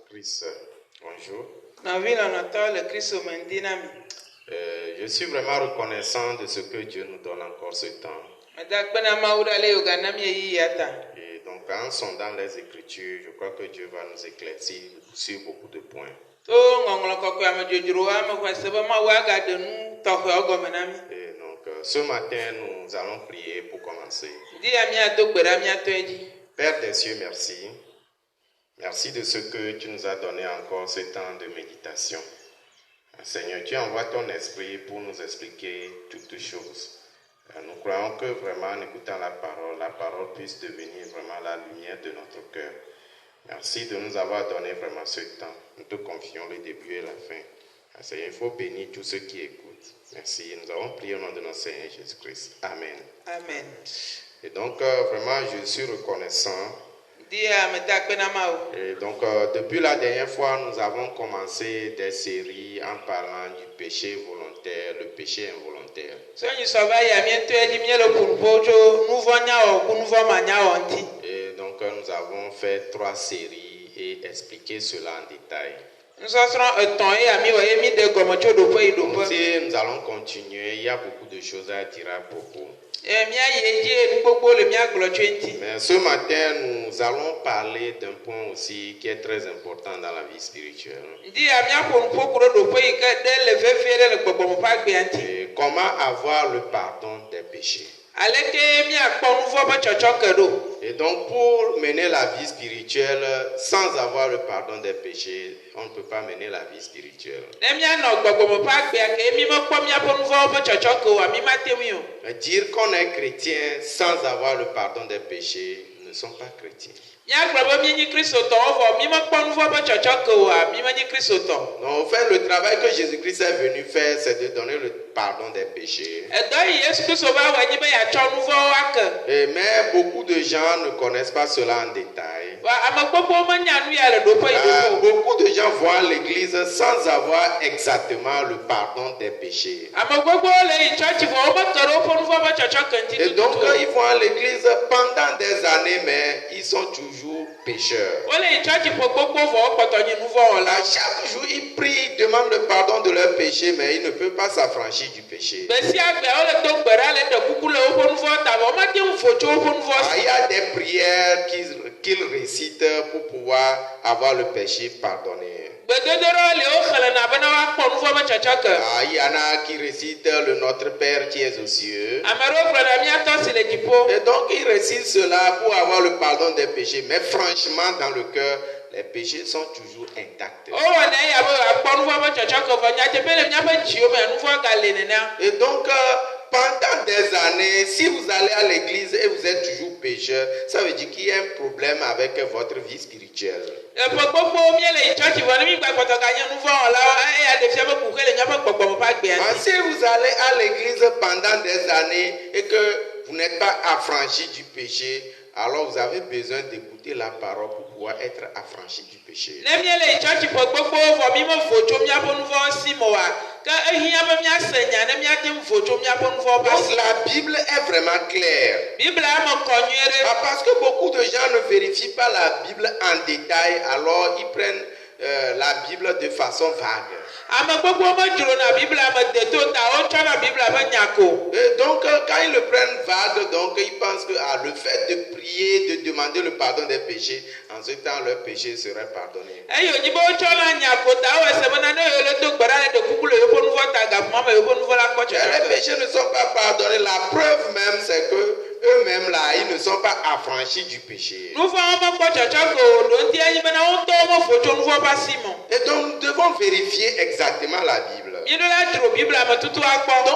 Chris, bonjour. Je suis vraiment reconnaissant de ce que Dieu nous donne encore ce temps. Et donc, en sondant les Écritures, je crois que Dieu va nous éclaircir sur beaucoup de points. Et donc, ce matin, nous allons prier pour commencer. Père des cieux, merci. Merci de ce que tu nous as donné encore ce temps de méditation. Seigneur, tu envoies ton esprit pour nous expliquer toutes choses. Nous croyons que vraiment en écoutant la parole puisse devenir vraiment la lumière de notre cœur. Merci de nous avoir donné vraiment ce temps. Nous te confions le début et la fin. Seigneur, il faut bénir tous ceux qui écoutent. Merci. Nous avons prié au nom de notre Seigneur Jésus-Christ. Amen. Amen. Et donc, vraiment, je suis reconnaissant. Et donc, depuis la dernière fois, nous avons commencé des séries en parlant du péché volontaire, le péché involontaire. Et donc, nous avons fait 3 séries et expliqué cela en détail. Donc, si nous allons continuer, il y a beaucoup de choses à dire à propos. Mais ce matin, nous allons parler d'un point aussi qui est très important dans la vie spirituelle. Et comment avoir le pardon des péchés. Et donc, pour mener la vie spirituelle sans avoir le pardon des péchés, on ne peut pas mener la vie spirituelle. Dire qu'on est chrétien sans avoir le pardon des péchés, nous ne sommes pas chrétiens. Donc, en fait, le travail que Jésus-Christ est venu faire, c'est de donner le pardon des péchés. Mais beaucoup de gens ne connaissent pas cela en détail. Beaucoup de gens vont à l'église sans avoir exactement le pardon des péchés. Et donc, ils vont à l'église pendant des années, mais ils sont toujours pécheurs. À chaque jour, ils prient, ils demandent le pardon de leurs péchés, mais ils ne peuvent pas s'affranchir du péché. Il y a des prières qu'ils récitent pour pouvoir avoir le péché pardonné. Il y en a qui récitent le Notre Père qui est aux cieux. Et donc ils récitent cela pour avoir le pardon des péchés. Mais franchement, dans le cœur, les péchés sont toujours intacts. Et donc, pendant des années, si vous allez à l'église et vous êtes toujours pécheur, ça veut dire qu'il y a un problème avec votre vie spirituelle. Si vous allez à l'église pendant des années et que vous n'êtes pas affranchi du péché, alors vous avez besoin d'écouter la parole pour pouvoir être affranchi du péché. Donc la Bible est vraiment claire. Parce que beaucoup de gens ne vérifient pas la Bible en détail, alors ils prennent la Bible de façon vague. Et donc, quand ils le prennent vague, donc ils pensent que le fait de prier, de demander le pardon des péchés, en ce temps, leurs péchés seraient pardonnés. Les péchés ne sont pas pardonnés. La preuve même, c'est que eux-mêmes là, ils ne sont pas affranchis du péché. Et donc, nous devons vérifier exactement la Bible. Donc,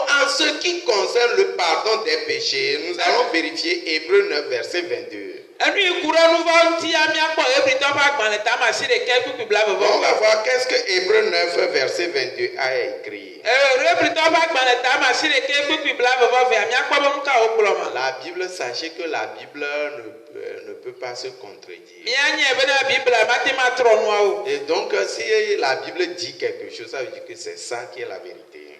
en ce qui concerne le pardon des péchés, nous allons vérifier Hébreux 9, verset 22. On va voir qu'est-ce que Hébreux 9, verset 22 a écrit. La Bible, sachez que la Bible ne peut pas se contredire. Et donc, si la Bible dit quelque chose, ça veut dire que c'est ça qui est la vérité.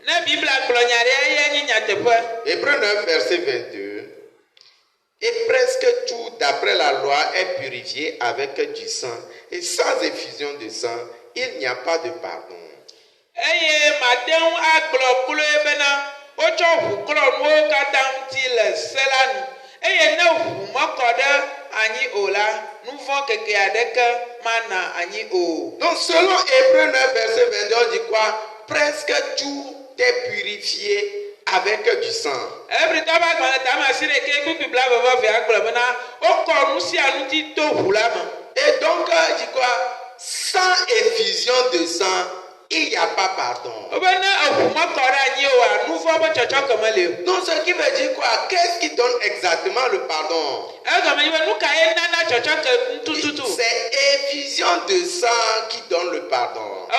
Hébreux 9, verset 22. Et presque tout, d'après la loi, est purifié avec du sang. Et sans effusion de sang, il n'y a pas de pardon. Eye Madeon agblɔ kple bena wotsɔ ʋu klɔ nuwo katã ŋuti le se la nu. Eye ne ʋu mekɔ ɖe anyi o la, nu vɔ̃ keke aɖeke mana anyi o. Donc selon Hébreux 9, verset 22, on dit quoi? Presque tout est purifié avec du sang. Ebritɔ ƒe agbalẽ tame asi ɖeke kpekpe bla veve agblɔ bena wokɔ nu sia nu ti to ʋu la me. Et donc, il dit quoi? Sans effusion de sang, il n'y a pas pardon. Donc, ce qui veut dire quoi? Qu'est-ce qui donne exactement le pardon? C'est effusion de sang qui donne le pardon. Donc,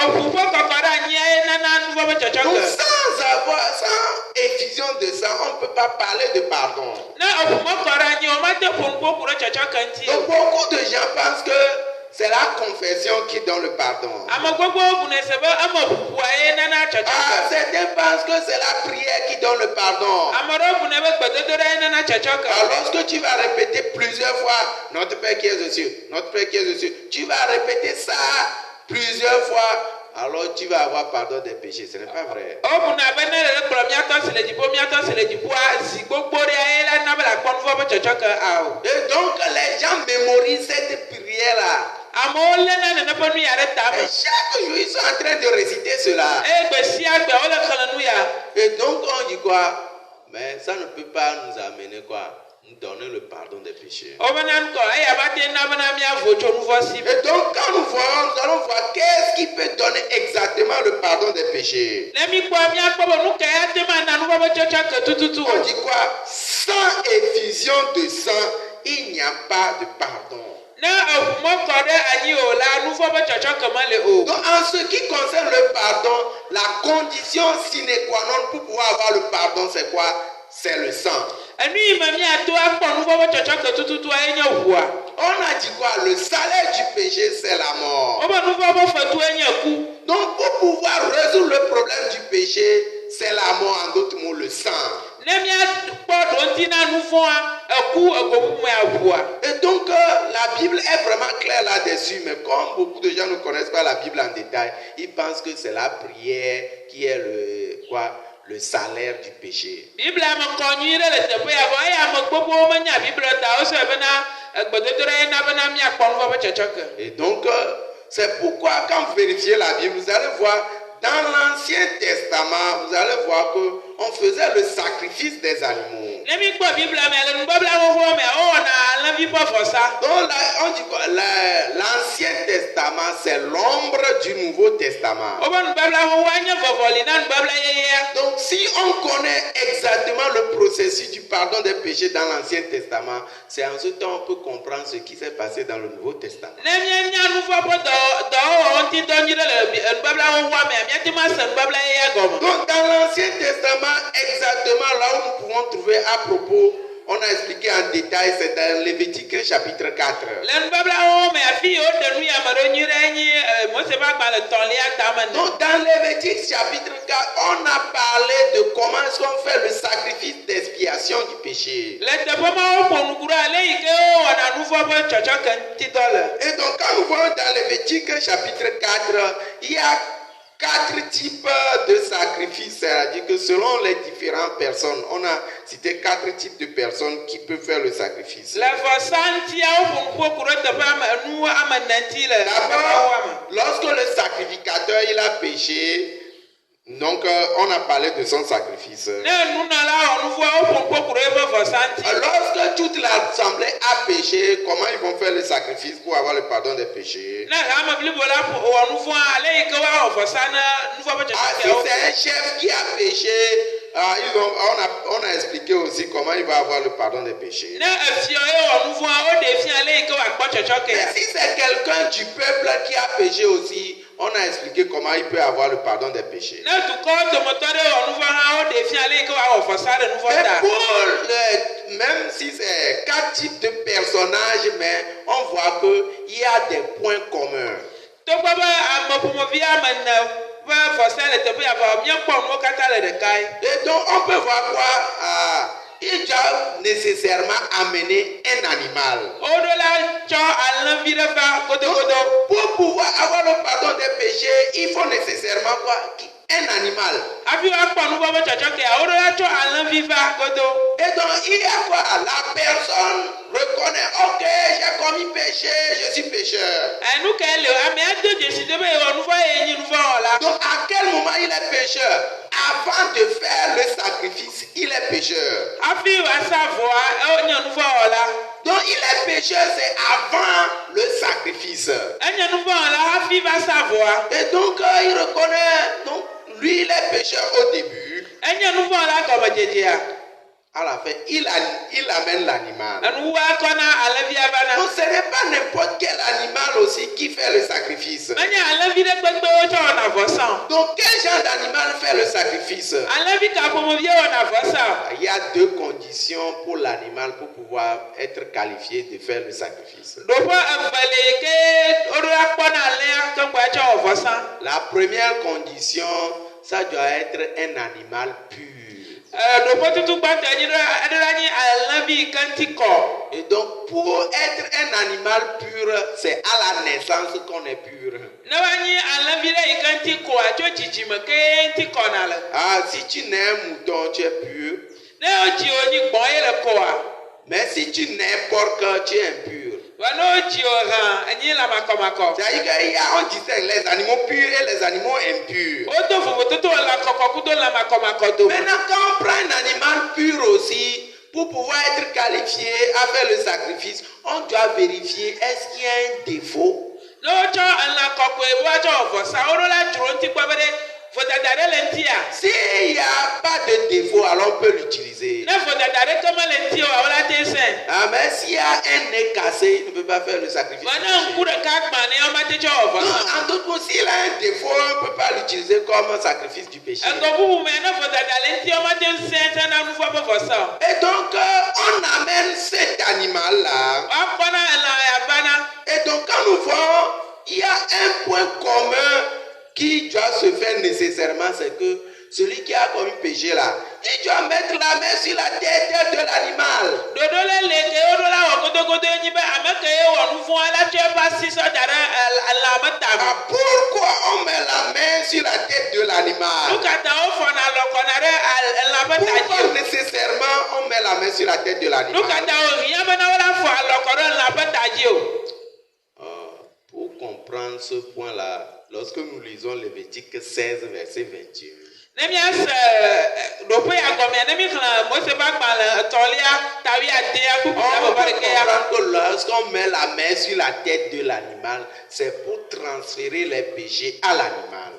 sans effusion de sang, on ne peut pas parler de pardon. Donc, beaucoup de gens pensent que c'est la confession qui donne le pardon. Certains pensent que c'est la prière qui donne le pardon. Alors lorsque tu vas répéter plusieurs fois, notre Père qui est aux cieux, notre Père qui est aux cieux, tu vas répéter ça plusieurs fois, alors tu vas avoir pardon des péchés. Ce n'est pas vrai. Et donc les gens mémorisent cette prière-là. Et chaque jour, ils sont en train de réciter cela. Et donc, on dit quoi? Mais ça ne peut pas nous amener quoi? Nous donner le pardon des péchés. Et donc, quand nous voyons, nous allons voir qu'est-ce qui peut donner exactement le pardon des péchés. On dit quoi? Sans effusion de sang, il n'y a pas de pardon. Donc, en ce qui concerne le pardon, la condition sine qua non pour pouvoir avoir le pardon, c'est quoi? C'est le sang. On a dit quoi? Le salaire du péché, c'est la mort. Donc, pour pouvoir résoudre le problème du péché, c'est la mort, en d'autres mots, le sang. Et donc, la Bible est vraiment claire là-dessus, mais comme beaucoup de gens ne connaissent pas la Bible en détail, ils pensent que c'est la prière qui est le salaire du péché. Et donc, c'est pourquoi quand vous vérifiez la Bible, vous allez voir, dans l'Ancien Testament, vous allez voir qu'on faisait le sacrifice des animaux. Donc là, on dit quoi? L'Ancien Testament, c'est l'ombre du Nouveau Testament. Donc si on connaît exactement le processus du pardon des péchés dans l'Ancien Testament, c'est en ce temps on peut comprendre ce qui s'est passé dans le Nouveau Testament. Donc dans l'Ancien Testament, exactement là où nous pouvons trouver à propos, on a expliqué en détail, c'est dans Lévitique chapitre 4. Donc dans Lévitique chapitre 4, on a parlé de comment est-ce qu'on fait le sacrifice d'expiation du péché. Et donc quand nous voyons dans Lévitique chapitre 4, il y a 4 types de sacrifices, c'est-à-dire que selon les différentes personnes, on a cité 4 types de personnes qui peuvent faire le sacrifice. D'abord, lorsque le sacrificateur il a péché, donc on a parlé de son sacrifice. Lorsque toute l'assemblée a péché, comment ils vont faire le sacrifice pour avoir le pardon des péchés? Si c'est un chef qui a péché, on a expliqué aussi comment il va avoir le pardon des péchés. Mais si c'est quelqu'un du peuple qui a péché aussi, on a expliqué comment il peut avoir le pardon des péchés. Mais même si c'est 4 types de personnages, mais on voit qu'il y a des points communs. Et donc on peut voir quoi? il doit nécessairement amener un animal. Donc, pour pouvoir avoir le pardon des péchés, il faut nécessairement quoi? Un animal. Et donc, il y a quoi? La personne reconnaît, ok, j'ai commis péché, je suis pécheur. Donc, à quel moment il est pécheur? Avant de faire le sacrifice, il est pécheur. Donc, il est pécheur, c'est avant le sacrifice. Et donc, il reconnaît, donc, lui, il est pécheur au début. À la fin, il amène l'animal. Donc, ce n'est pas n'importe quel animal aussi qui fait le sacrifice. Donc, quel genre d'animal fait le sacrifice? Il y a deux conditions pour l'animal pour pouvoir être qualifié de faire le sacrifice. La première condition, ça doit être un animal pur. Et donc, pour être un animal pur, c'est à la naissance qu'on est pur. Ah, si tu nais un mouton, tu es pur. Mais si tu nais un porc, tu es impur. C'est-à-dire qu'on distingue les animaux purs et les animaux impurs. Maintenant, quand on prend un animal pur aussi, pour pouvoir être qualifié à faire le sacrifice, on doit vérifier est-ce qu'il y a un défaut. S'il n'y a pas de défaut, alors on peut l'utiliser. Ah, mais s'il y a un nez cassé, il ne peut pas faire le sacrifice. En d'autres mots, s'il a un défaut, on ne peut pas l'utiliser comme un sacrifice du péché. Et donc, on amène cet animal-là. Et donc, quand nous voyons, il y a un point commun qui doit se faire nécessairement, c'est que celui qui a commis péché là, il doit mettre la main sur la tête de l'animal. Pourquoi on met la main sur la tête de l'animal? Pourquoi nécessairement on met la main sur la tête de l'animal? Pour comprendre ce point-là, lorsque nous lisons Lévitique 16, verset 21, on peut comprendre que lorsqu'on met la main sur la tête de l'animal, c'est pour transférer les péchés à l'animal.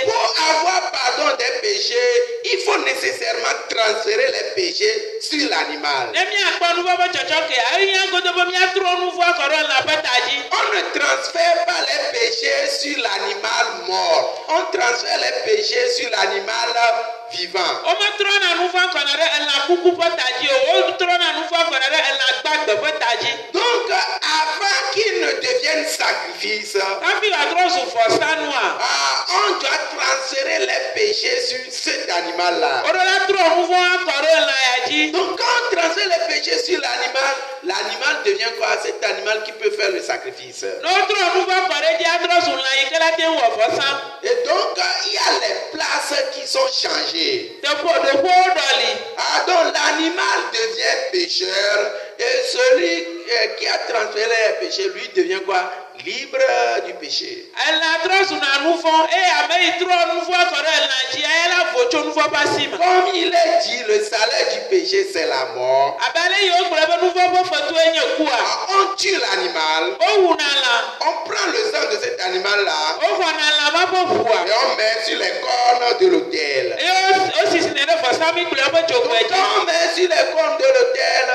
Pour avoir pardon des péchés, il faut nécessairement transférer les péchés sur l'animal. On ne transfère pas les péchés sur l'animal mort. On transfère les péchés sur l'animal vivant. Donc, avant qu'il ne devienne sacrifice, on doit transférer les péchés sur cet animal-là. Donc, quand on transfère les péchés sur l'animal, l'animal devient quoi? Cet animal qui peut faire le sacrifice. Et donc, il y a les places qui sont changées. Donc, l'animal devient pécheur et celui qui a transféré les péchés, lui devient quoi? Libre du péché. Comme il est dit, le salaire du péché c'est la mort. On tue l'animal. On prend le sang de cet animal-là et on met sur les cornes de l'autel. Quand on met sur les cornes de l'autel,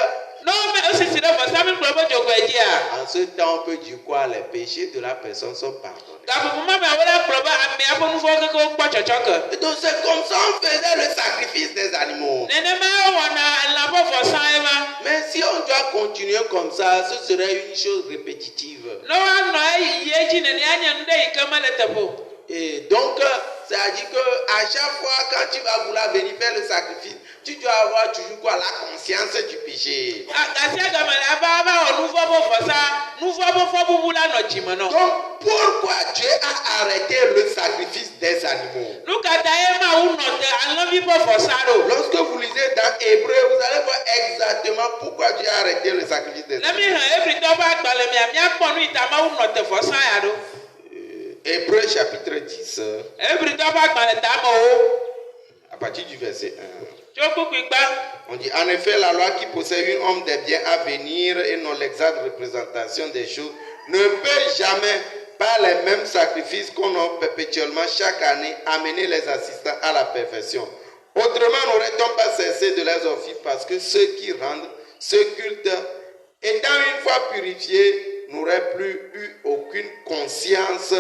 en ce temps, on peut dire quoi? Les péchés de la personne sont pardonnés. Et donc, c'est comme ça on faisait le sacrifice des animaux. Mais si on doit continuer comme ça, ce serait une chose répétitive. Et donc, c'est-à-dire qu'à chaque fois, quand tu vas vouloir venir faire le sacrifice, tu dois avoir toujours quoi? La conscience du péché. Donc, pourquoi Dieu a arrêté le sacrifice des animaux? Lorsque vous lisez dans Hébreu, vous allez voir exactement pourquoi Dieu a arrêté le sacrifice des animaux. Hébreu chapitre 10. À partir du verset 1. On dit, en effet, la loi qui possède une homme des biens à venir et non l'exacte représentation des choses ne peut jamais, par les mêmes sacrifices qu'on offre perpétuellement chaque année, amener les assistants à la perfection. Autrement, n'aurait-on pas cessé de les offrir parce que ceux qui rendent ce culte, étant une fois purifiés, n'auraient plus eu aucune conscience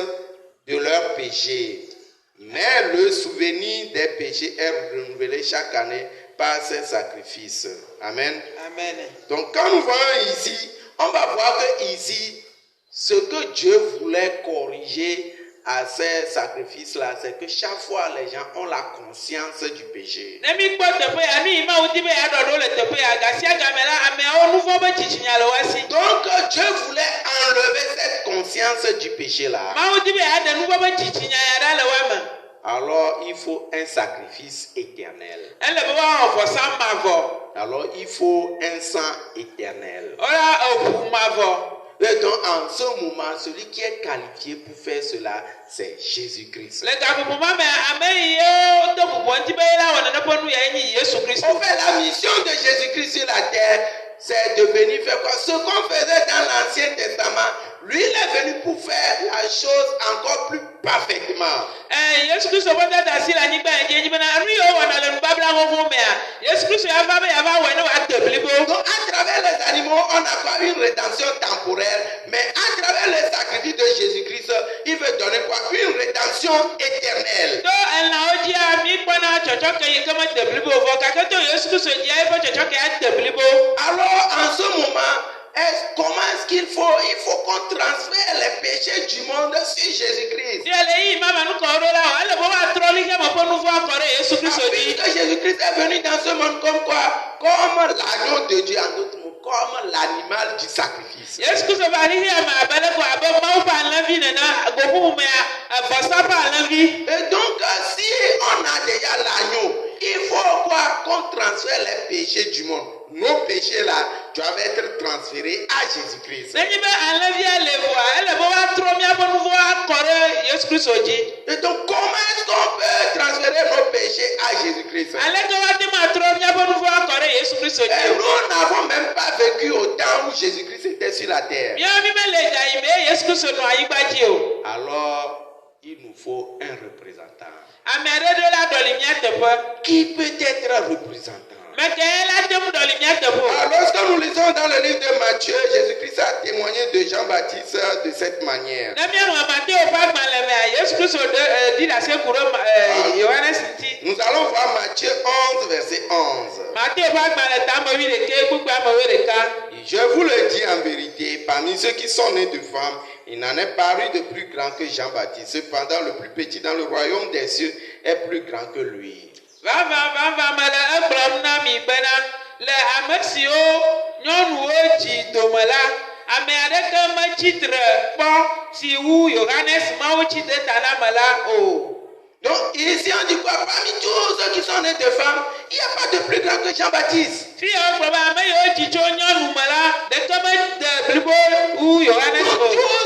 de leurs péchés. Mais le souvenir des péchés est renouvelé chaque année par ces sacrifices. Amen. Amen. Donc quand nous voyons ici, on va voir que ici, ce que Dieu voulait corriger à ces sacrifices-là, c'est que chaque fois les gens ont la conscience du péché. Donc Dieu voulait enlever cette conscience du péché-là. Alors il faut un sacrifice éternel. Alors il faut un sang éternel. Et donc en ce moment, celui qui est qualifié pour faire cela, c'est Jésus-Christ. On fait la mission de Jésus-Christ sur la terre, c'est de venir faire quoi? Ce qu'on faisait dans l'Ancien Testament, lui il est venu pour faire la chose encore plus parfaitement. Donc à travers les animaux, on n'a pas une rédemption temporaire, mais à travers le sacrifice de Jésus-Christ, il veut donner quoi? Une rédemption éternelle. Alors en ce moment, comment est-ce qu'il faut? Il faut qu'on transfère les péchés du monde sur Jésus-Christ. Puisque Jésus-Christ est venu dans ce monde comme quoi? Comme l'agneau de Dieu, en d'autres mots, comme l'animal du sacrifice. Et donc, si on a déjà l'agneau, il faut quoi? Qu'on transfère les péchés du monde. Nos péchés là doivent être transférés à Jésus-Christ. Et donc comment est-ce qu'on peut transférer nos péchés à Jésus-Christ? Et nous n'avons même pas vécu au temps où Jésus-Christ était sur la terre. Alors il nous faut un représentant. Qui peut être un représentant? Alors, lorsque nous lisons dans le livre de Matthieu, Jésus-Christ a témoigné de Jean-Baptiste de cette manière. Nous allons voir Matthieu 11, verset 11. Je vous le dis en vérité, parmi ceux qui sont nés de femmes, il n'en est paru de plus grand que Jean-Baptiste. Cependant, le plus petit dans le royaume des cieux est plus grand que lui. Donc ici on dit quoi? Parmi tous ceux qui sont nés de femmes, il n'y a pas de plus grand que Jean-Baptiste. Tous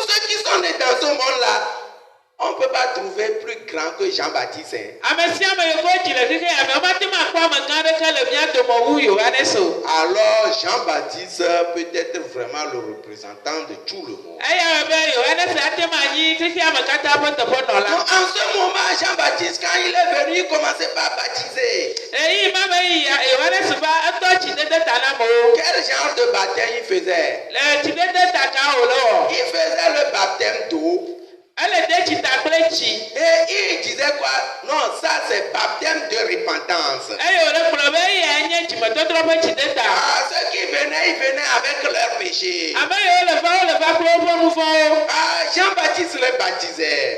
ceux qui sont nés dans ce monde-là, on ne peut pas trouver plus grand que Jean-Baptiste. Alors Jean-Baptiste peut être vraiment le représentant de tout le monde. Donc, en ce moment, Jean-Baptiste, quand il est venu, il commençait par baptiser. Quel genre de baptême il faisait? Il faisait le baptême d'eau. Et il disait quoi? Non, ça c'est baptême de repentance. Ceux qui venaient, ils venaient avec leurs péchés. Jean-Baptiste les baptisait.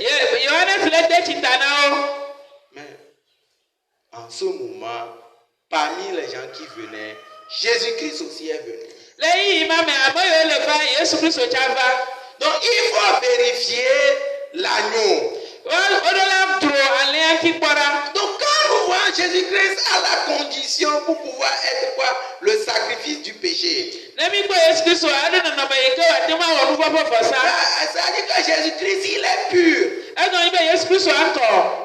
en ce moment, parmi les gens qui venaient, Jésus-Christ aussi est venu. Donc il faut vérifier l'agneau. Donc quand nous voyons Jésus-Christ à la condition pour pouvoir être quoi? Le sacrifice du péché. C'est-à-dire que Jésus-Christ, il est pur.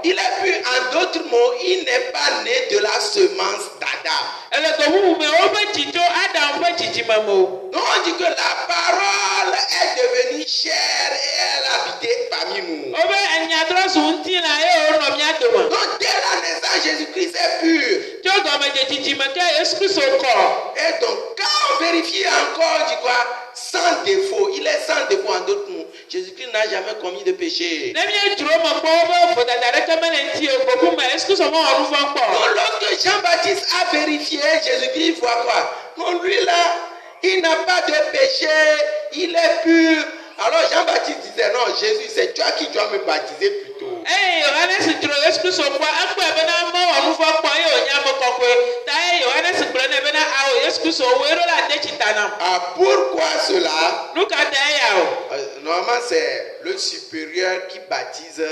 Il est pur. En d'autres mots, il n'est pas né de la semence d'Adam. Donc on dit que la parole est devenue chair et elle habitait parmi nous. Donc dès la naissance, Jésus-Christ est pur. Et donc quand on vérifie encore, on dit quoi? Sans défaut. Il est sans défaut en d'autres mots. Jésus-Christ n'a jamais commis de péché. Donc lorsque Jean-Baptiste a vérifié, Jésus-Christ voit quoi? Non, lui là, il n'a pas de péché, il est pur. Alors Jean-Baptiste disait, non, Jésus, c'est toi qui dois me baptiser plutôt. Ah, pourquoi cela? Normalement, c'est le supérieur qui baptise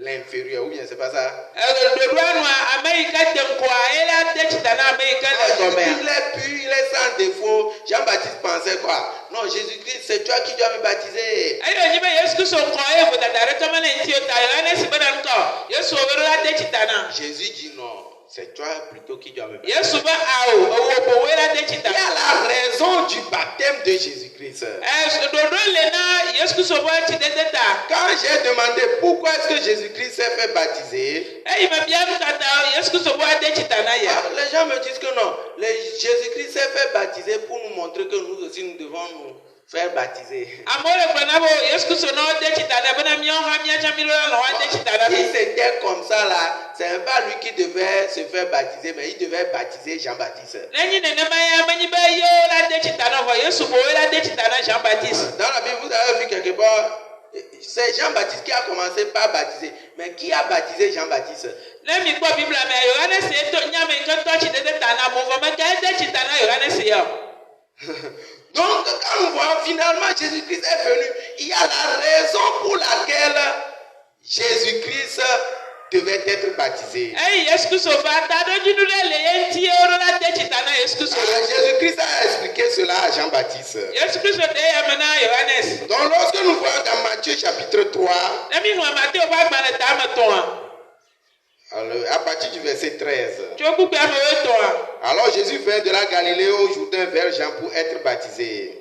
l'inférieur, ou bien c'est pas ça? Il est pur, il est sans défaut. Jean-Baptiste pensait quoi? Non, Jésus-Christ, c'est toi qui dois me baptiser. Jésus dit non. C'est toi plutôt qui dois me baptiser. Il y a la raison du baptême de Jésus-Christ. Quand j'ai demandé pourquoi est-ce que Jésus-Christ s'est fait baptiser, les gens me disent que non, Jésus-Christ s'est fait baptiser pour nous montrer que nous aussi nous devons nous faire baptiser. Si c'était comme ça là, c'est pas lui qui devait se faire baptiser, mais il devait baptiser Jean-Baptiste. Dans la Bible, vous avez vu quelque part, c'est Jean-Baptiste qui a commencé par baptiser. Mais qui a baptisé Jean-Baptiste? Donc, quand nous voyons finalement Jésus-Christ est venu, il y a la raison pour laquelle Jésus-Christ devait être baptisé. Jésus-Christ a expliqué cela à Jean-Baptiste. Donc, lorsque nous voyons dans Matthieu chapitre 3, à partir du verset 13. Alors Jésus vint de la Galilée au Jourdain vers Jean pour être baptisé.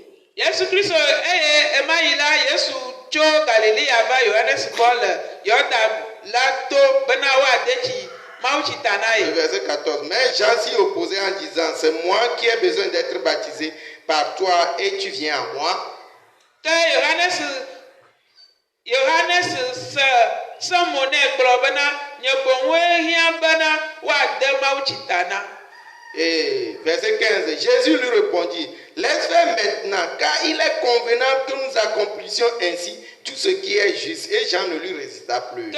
Le verset 14. Mais Jean s'y opposait en disant, c'est moi qui ai besoin d'être baptisé par toi et tu viens à moi. Et verset 15, Jésus lui répondit, laisse faire maintenant, car il est convenable que nous accomplissions ainsi tout ce qui est juste. Et Jean ne lui résista plus.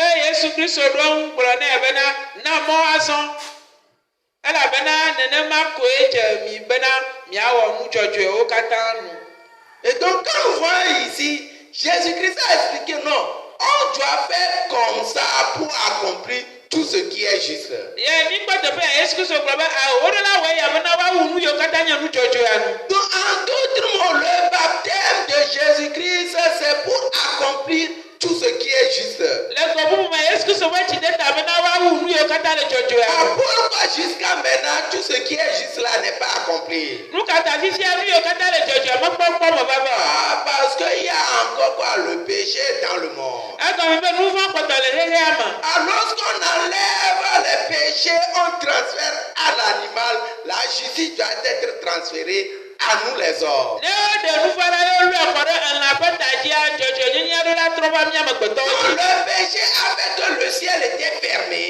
Et donc quand nous voyons ici, Jésus-Christ a expliqué non, on doit faire comme ça pour accomplir tout ce qui est juste. Donc en d'autres mots, le baptême de Jésus-Christ, c'est pour accomplir tout ce qui est juste. Pourquoi jusqu'à maintenant tout ce qui est juste là n'est pas accompli? Parce qu'il y a encore quoi? Le péché dans le monde. Alors lorsqu'on enlève les péchés, on transfère à l'animal. La justice doit être transférée à nous les hommes. Le péché a fait que le ciel était fermé.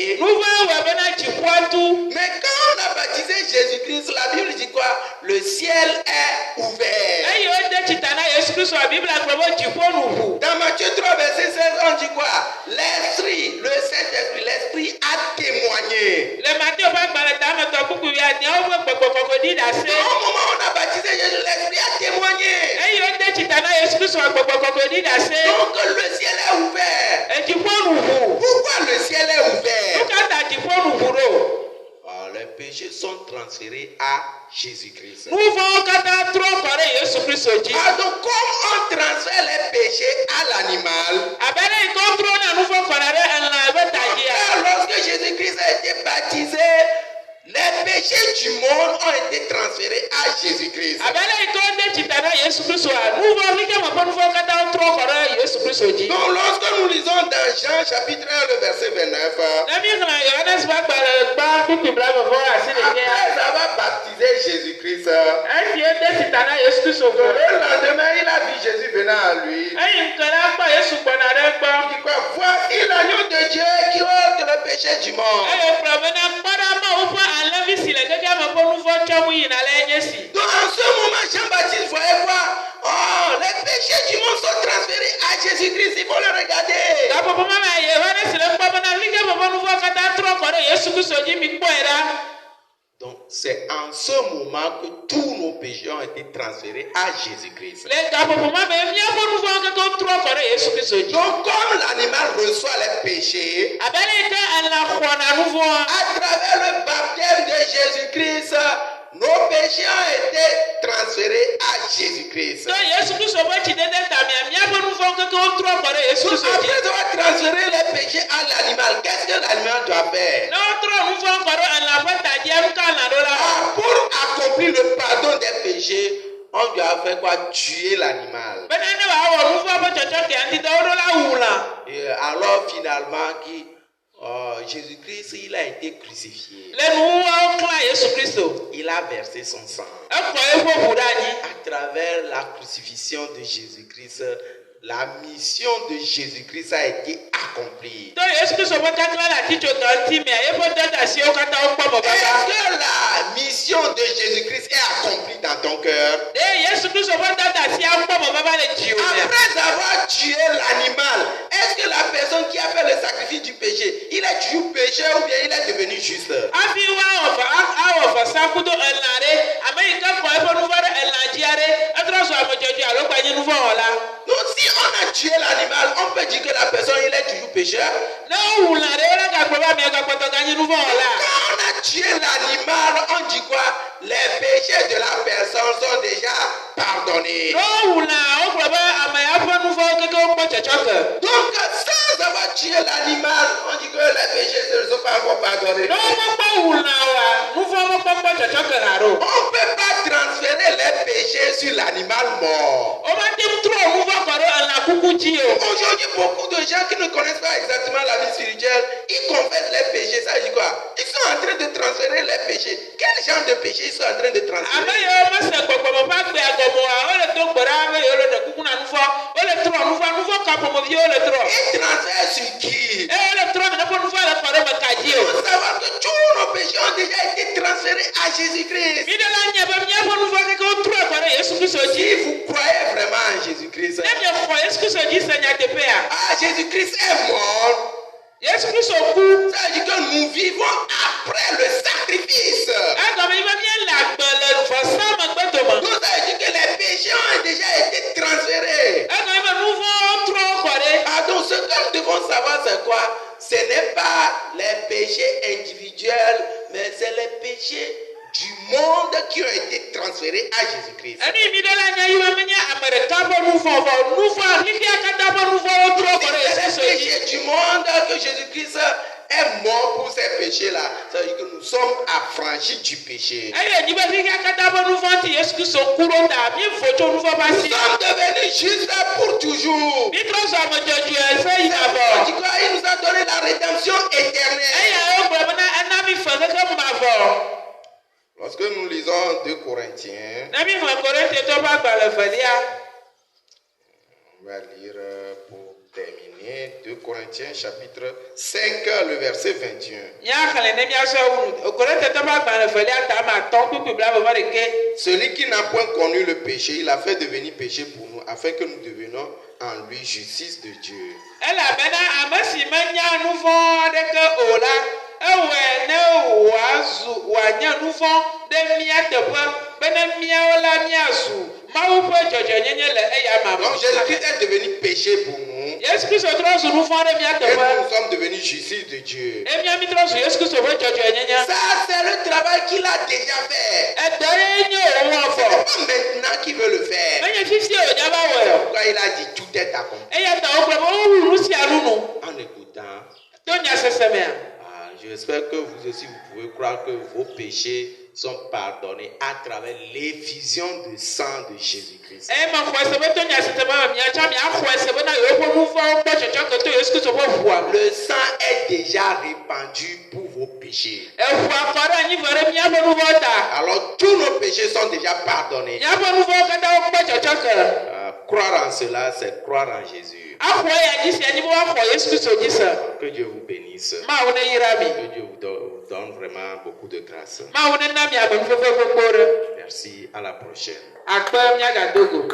Mais quand on a baptisé Jésus-Christ, la Bible dit quoi? Le ciel est ouvert. Dans Matthieu 3, verset 16, on dit quoi? L'Esprit, le Saint-Esprit, l'Esprit a témoigné. Au moment où on a baptisé Jésus, l'Esprit a témoigné. Donc le ciel est ouvert. Pourquoi le ciel est ouvert? Les péchés sont transférés à Jésus-Christ. Donc comme on transfère les péchés à l'animal, lorsque Jésus-Christ a été baptisé, les péchés du monde ont été transférés à Jésus-Christ. Donc lorsque nous lisons dans Jean chapitre 1, le verset 29, après avoir baptisé Jésus-Christ, le lendemain il a vu Jésus venant à lui. Il dit quoi? Voici l'agneau de Dieu qui ôte le péché du monde. Donc en ce moment, Jean-Baptiste voyait quoi? Oh, les péchés du monde sont transférés à Jésus-Christ. Il faut le regarder. Donc c'est en ce moment que tous nos péchés ont été transférés à Jésus-Christ. Donc comme l'animal reçoit les péchés, à travers le baptême de Jésus-Christ, nos péchés ont été transférés à Jésus-Christ. Après avoir transféré les péchés à l'animal, qu'est-ce que l'animal doit faire? Pour accomplir le pardon des péchés, on doit faire quoi? Tuer l'animal. Et alors finalement, Jésus-Christ, il a été crucifié. Il a versé son sang. À travers la crucifixion de Jésus-Christ, la mission de Jésus-Christ a été accomplie. Est-ce que la mission de Jésus-Christ est accomplie dans ton cœur? Après avoir tué l'animal, est-ce que la personne qui a fait le sacrifice du péché, il est toujours pécheur ou bien il est devenu juste? Donc si on a tué l'animal, on peut dire que la personne il est toujours pécheur? Quand on a tué l'animal, on dit quoi? Les péchés de la personne sont déjà pardonnés. Donc sans avoir tué l'animal, on dit que les péchés ne sont pas encore pardonnés. On ne peut pas transférer les péchés sur l'animal mort. Aujourd'hui, beaucoup de gens qui ne connaissent pas exactement la vie spirituelle, ils confessent les péchés. Ça dit quoi? Ils sont en train de transférer les péchés. Quel genre de péché ils sont en train de transférer? Ils transfèrent sur qui? Il faut savoir que tous nos péchés ont déjà été transférés à Jésus-Christ. Si vous croyez vraiment en Jésus-Christ, Jésus-Christ est mort. Ça veut dire que nous vivons après le sacrifice. Donc ça veut dire que les péchés ont déjà été transférés. Donc ce que nous devons savoir, c'est quoi? Ce n'est pas les péchés individuels, mais c'est les péchés du monde qui ont été transférés à Jésus-Christ. C'est les péchés du monde que Jésus-Christ est mort pour ces péchés-là. Ça veut dire que nous sommes affranchis du péché. Nous sommes devenus justes pour toujours. Il nous a donné la rédemption éternelle. Lorsque nous lisons 2 Corinthiens, on va lire pour terminer 2 Corinthiens chapitre 5, le verset 21. Celui qui n'a point connu le péché, il a fait devenir péché pour nous, afin que nous devenions en lui justice de Dieu. ne wòanye nu vɔ ɖe mía teƒe bena míawo la míazu Mawu ƒe dzɔdzɔnyenye le eya ma me. Donc Jésus-Christ est devenu péché pour nous. Yesu Kristo trɔ zu nu vɔ ɖe mía Et teƒe. nous sommes devenus justice de Dieu. Et mía mi trɔ zu Yesu Kristo ƒe dzɔdzɔnyenye. Ça, c'est le travail qu'il a déjà fait. Edɔ ye nye wòwɔ Ce vɔ. n'est pas maintenant qu'il veut le faire. Menye fifi wònya va wɔe. Pourquoi il a dit tout est accompli? Eya ta wogblɔ be wowu nu sia nu nu. En écoutant, To nyasese mea. j'espère que vous aussi vous pouvez croire que vos péchés sont pardonnés à travers l'effusion du sang de Jésus-Christ. Ma xɔ ese be to nyasese me miatsã miaxɔ ese bena yewoƒe nu vɔwo kpɔ tsɔtsɔ ke to Yesu Kristo ƒe ʋua me. Le sang est déjà répandu pour vos péchés. Eʋua kɔ ɖe anyi ve ɖe míaƒe nu vɔwo ta. Alors tous nos péchés sont déjà pardonnés. Míaƒe nu vɔwo katã wokpɔ tsɔtsɔ ke. Croire en cela, c'est croire en Jésus. Axɔ ya dzi sia dzi be woaxɔ Yesu Kristo dzi se. Que Dieu vous bénisse. Mawu ne yra mi. Que Dieu vous donne vraiment beaucoup de grâce. Mawu ne na mi amenuveve gbogbo ɖe. Merci, à la prochaine. Akpe miagado go.